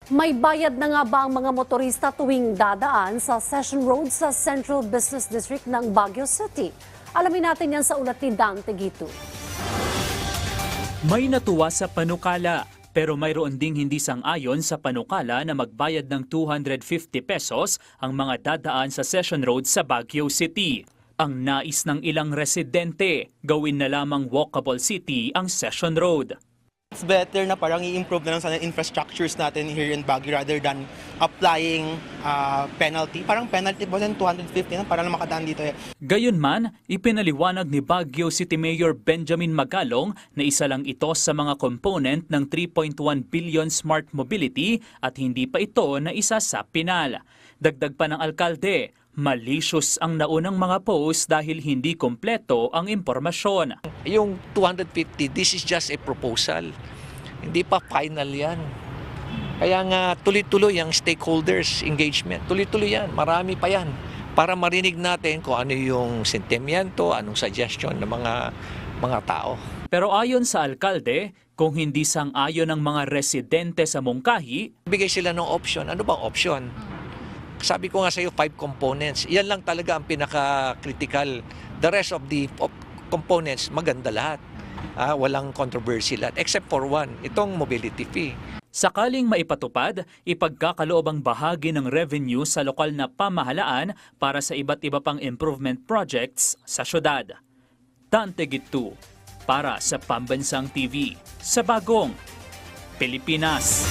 May bayad na nga ba ang mga motorista tuwing dadaan sa Session Road sa Central Business District ng Baguio City? Alamin natin yan sa ulat ni Dante Gitu. May natuwa sa panukala, pero mayroon ding hindi sang-ayon sa panukala na magbayad ng 250 pesos ang mga dadaan sa Session Road sa Baguio City. Ang nais ng ilang residente, gawin na lamang walkable city ang Session Road. It's better na parang i-improve na lang sana infrastructures natin here in Baguio rather than applying penalty. Parang penalty po din 250 na para lang makadaan dito. Gayunman, ipinaliwanag ni Baguio City Mayor Benjamin Magalong na isa lang ito sa mga component ng 3.1 billion smart mobility at hindi pa ito na isa sa pinal. Dagdag pa ng alkalde, malicious ang naunang mga post dahil hindi kompleto ang impormasyon. Yung 250, this is just a proposal. Hindi pa final yan. Kaya nga tuloy-tuloy ang stakeholders engagement. Tuloy-tuloy yan. Marami pa yan. Para marinig natin kung ano yung sentimiento, anong suggestion ng mga tao. Pero ayon sa alkalde, kung hindi sang-ayon ng mga residente sa Mungkahi, Bigay sila ng option. Ano bang option? Sabi ko nga sa iyo, 5 components. Yan lang talaga ang pinaka-critical. The rest of the components, maganda lahat. Walang controversy lahat. Except for one, itong mobility fee. sakaling maipatupad, ipagkakaloob ang bahagi ng revenue sa lokal na pamahalaan para sa iba't iba pang improvement projects sa syudad. Dante Gitu, para sa Pambansang TV, sa Bagong Pilipinas.